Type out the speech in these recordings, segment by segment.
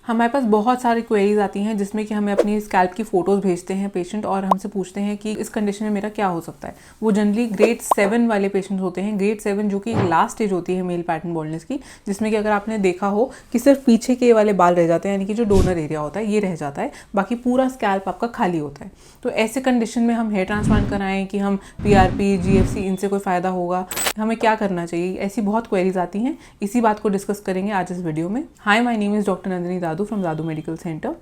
हमारे पास बहुत सारी क्वेरीज आती हैं जिसमें कि हमें अपनी स्कैल्प की फ़ोटोज़ भेजते हैं पेशेंट और हमसे पूछते हैं कि इस कंडीशन में मेरा क्या हो सकता है। वो जनरली ग्रेड 7 वाले पेशेंट्स होते हैं। ग्रेड 7 जो कि लास्ट स्टेज होती है मेल पैटर्न बॉल्डनेस की, जिसमें कि अगर आपने देखा हो कि सिर्फ पीछे के वाले बाल रह जाते हैं, यानी कि जो डोनर एरिया होता है ये रह जाता है, बाकी पूरा स्कैल्प आपका खाली होता है। तो ऐसे कंडीशन में हम हेयर ट्रांसप्लांट कराएं कि हम PRP, GFC इनसे कोई फ़ायदा होगा, हमें क्या करना चाहिए, ऐसी बहुत क्वेरीज आती हैं। इसी बात को डिस्कस करेंगे आज इस वीडियो में। Hi, my name is doctor Nandini Dadu from Dadu medical centre.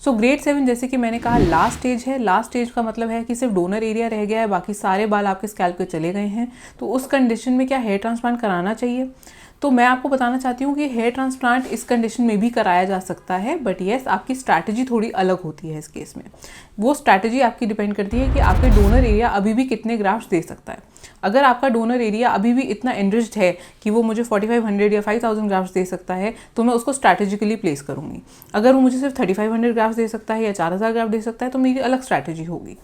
So grade 7 जैसे कि मैंने कहा लास्ट स्टेज है। लास्ट स्टेज का मतलब है कि सिर्फ डोनर एरिया रह गया है, बाकी सारे बाल आपके स्कैल्प पे चले गए हैं। तो उस कंडीशन में क्या हेयर ट्रांसप्लांट कराना चाहिए? तो मैं आपको बताना चाहती हूँ कि हेयर ट्रांसप्लांट इस कंडीशन में भी कराया जा सकता है, बट येस आपकी स्ट्रैटेजी थोड़ी अलग होती है इस केस में। वो स्ट्रैटेजी आपकी डिपेंड करती है कि आपके डोनर एरिया अभी भी कितने ग्राफ्ट्स दे सकता है। अगर आपका डोनर एरिया अभी भी इतना एनरिच्ड है कि वो मुझे 4500 या 5000 ग्राफ्ट्स दे सकता है, तो मैं उसको स्ट्रैटेजिकली प्लेस करूँगी। अगर वो मुझे सिर्फ 3500 ग्राफ्ट्स दे सकता है या 4000 ग्राफ्ट दे सकता है, तो मेरी अलग स्ट्रैटेजी होगी।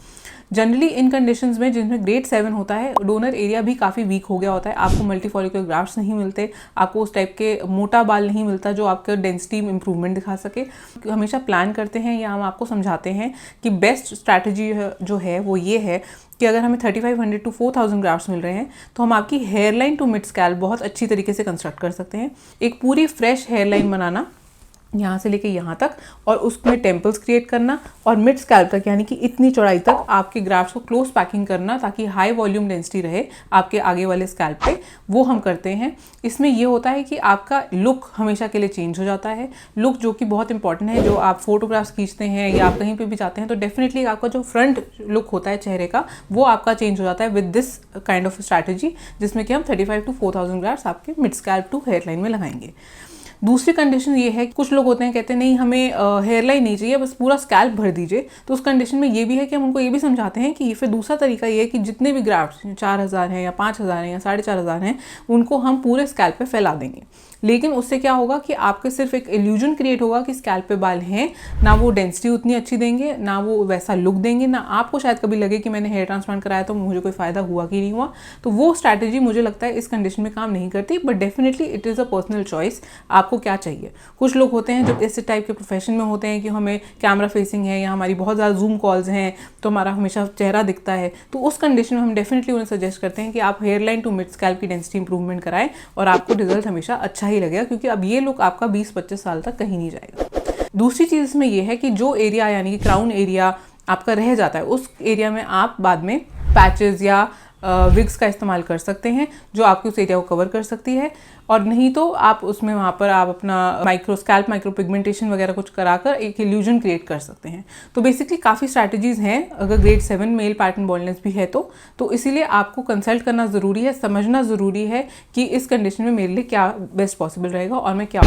जनरली इन कंडीशंस में जिनमें ग्रेड 7 होता है, डोनर एरिया भी काफ़ी वीक हो गया होता है, आपको मल्टीफॉलिकुलर ग्राफ्ट्स नहीं मिलते, आपको उस टाइप के मोटा बाल नहीं मिलता जो आपका डेंसिटी में इंप्रूवमेंट दिखा सके। हमेशा प्लान करते हैं या हम आपको समझाते हैं कि बेस्ट स्ट्रैटेजी जो है वो ये है कि अगर हमें 3500 to 4000 ग्राफ्ट्स मिल रहे हैं तो हम आपकी हेयरलाइन टू मिड स्कैल्प बहुत अच्छी तरीके से कंस्ट्रक्ट कर सकते हैं। एक पूरी फ्रेश हेयरलाइन बनाना यहाँ से लेके यहाँ तक, और उसमें टेम्पल्स क्रिएट करना, और मिड स्कैल्प तक यानी कि इतनी चौड़ाई तक आपके ग्राफ्ट्स को क्लोज पैकिंग करना ताकि हाई वॉल्यूम डेंसिटी रहे आपके आगे वाले स्कैल्प पे, वो हम करते हैं। इसमें ये होता है कि आपका लुक हमेशा के लिए चेंज हो जाता है। लुक जो कि बहुत इंपॉर्टेंट है, जो आप फोटोग्राफ्स खींचते हैं या आप कहीं पर भी जाते हैं तो डेफिनेटली आपका जो फ्रंट लुक होता है चेहरे का, वो आपका चेंज हो जाता है with this kind of strategy, जिसमें कि हम 35 to 4000 ग्राफ्ट्स आपके मिड स्कैल्प टू हेयरलाइन में लगाएंगे। दूसरी कंडीशन ये है कि कुछ लोग होते हैं कहते हैं नहीं हमें हेयरलाइन नहीं चाहिए, बस पूरा स्कैल्प भर दीजिए। तो उस कंडीशन में ये भी है कि हम उनको ये भी समझाते हैं कि फिर दूसरा तरीका ये है कि जितने भी ग्राफ्ट्स 4000 हैं या 5000 हैं या 4500 हैं, उनको हम पूरे स्कैल्प पे फैला देंगे। लेकिन उससे क्या होगा कि आपके सिर्फ एक इल्यूजन क्रिएट होगा कि स्कैल्प पे बाल हैं, ना वो डेंसिटी उतनी अच्छी देंगे, ना वो वैसा लुक देंगे, ना आपको शायद कभी लगे कि मैंने हेयर ट्रांसप्लांट कराया तो मुझे कोई फ़ायदा हुआ कि नहीं हुआ। तो वो स्ट्रैटेजी मुझे लगता है इस कंडीशन में काम नहीं करती, but definitely it is a personal choice, आपको क्या चाहिए। कुछ लोग होते हैं जो इस टाइप के प्रोफेशन में होते हैं कि हमें कैमरा फेसिंग है या हमारी बहुत ज़्यादा जूम कॉल्स हैं तो हमारा हमेशा चेहरा दिखता है, तो उस कंडीशन में हम डेफिनेटली उन्हें सजेस्ट करते हैं कि आप हेयरलाइन टू मिड स्कैल्प की डेंसिटी इंप्रूवमेंट कराएं और आपको रिजल्ट हमेशा अच्छा ही लगेगा, क्योंकि अब ये लुक आपका 20-25 साल तक कहीं नहीं जाएगा। दूसरी चीज़ इसमें यह है कि जो एरिया यानी कि क्राउन एरिया आपका रह जाता है, उस एरिया में आप बाद में पैचेस या विग्स का इस्तेमाल कर सकते हैं जो आपकी उस एरिया को कवर कर सकती है, और नहीं तो आप उसमें वहाँ पर आप अपना स्कैल्प माइक्रो पिगमेंटेशन वगैरह कुछ कराकर एक इल्यूजन क्रिएट कर सकते हैं। तो बेसिकली काफ़ी स्ट्रैटेजीज़ हैं अगर ग्रेड 7 मेल पैटर्न बॉल्डनेस भी है तो इसीलिए आपको कंसल्ट करना ज़रूरी है, समझना ज़रूरी है कि इस कंडीशन में मेरे लिए क्या बेस्ट पॉसिबल रहेगा और मैं क्या